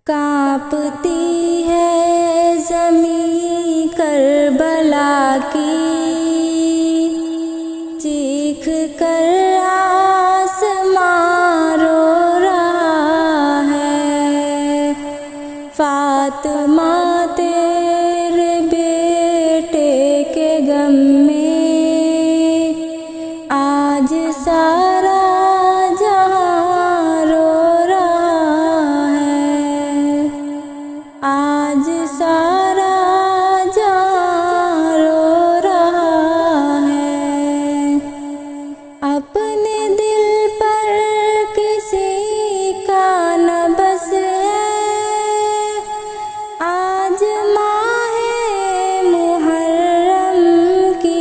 کانپتی ہے زمین کربلا کی، چیخ کر آسمان رو رہا ہے۔ فاطمہ تیرے بیٹے کے غم میں آج سارا جہاں رو رہا ہے، آج سارا جہاں رو رہا ہے۔ اپنے دل پر کسی کا نہ بس ہے، آج ماہ محرم کی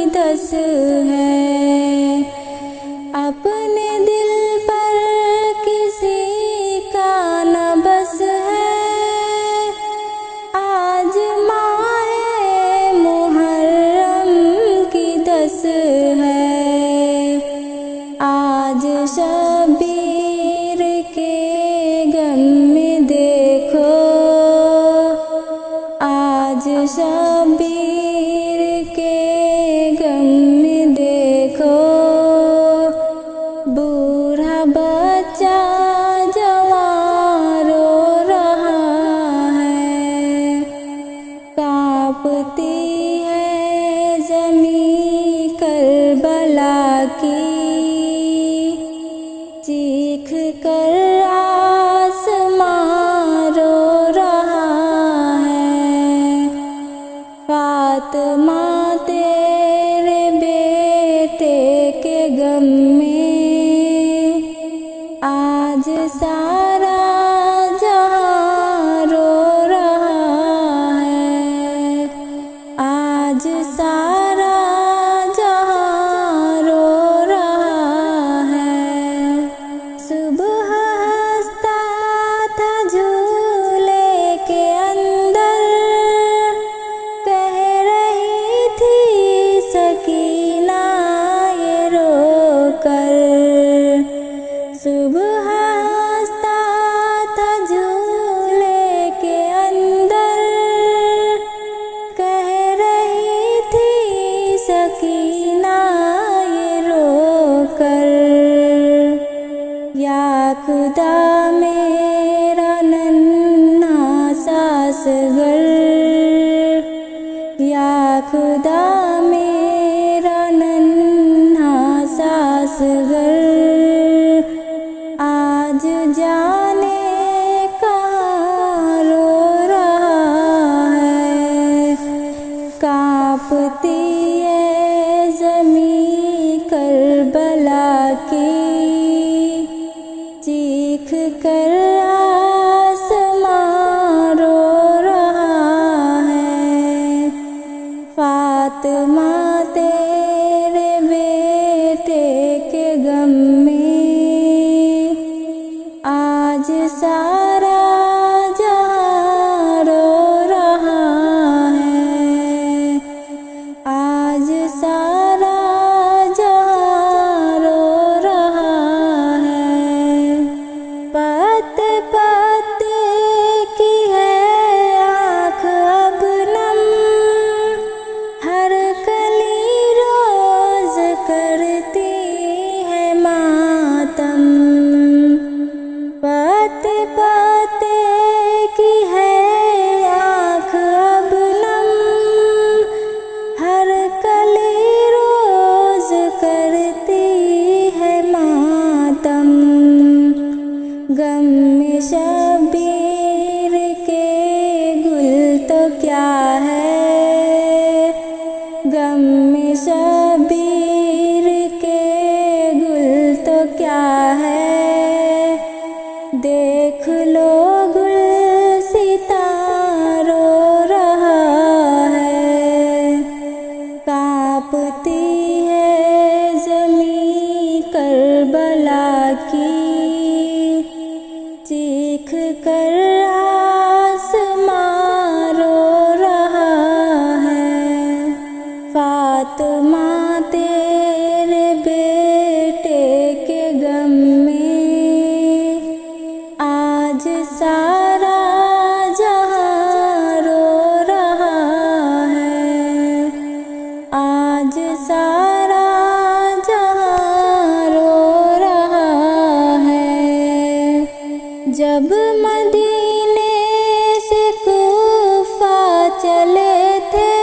مدینے سے کوفہ چلے تھے،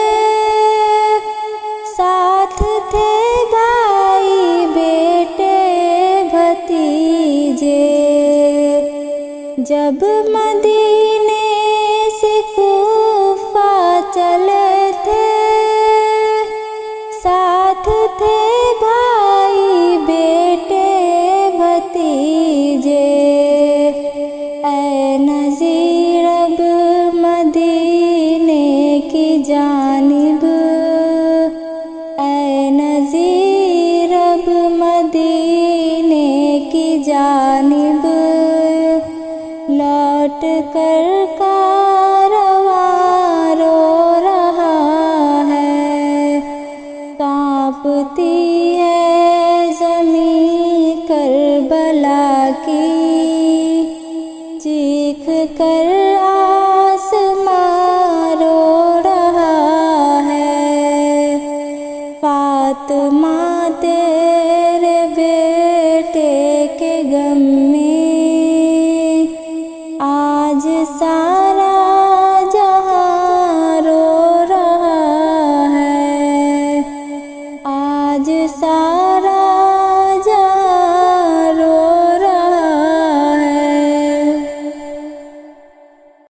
ساتھ تھے بھائی بیٹے بھتیجے۔ جب مدینے سے کوفہ چلے تھے، ساتھ تھے بھائی بیٹے بھتیجے۔ اے نذیر اب مدینے کی جانب، اے نذیر اب مدینے کی جانب، لوٹ کر کارواں رو رہا ہے، کانپتی ہے زمین کربلا کی، چیخ کر آسمان رو رہا ہے، فاطمہ تیرے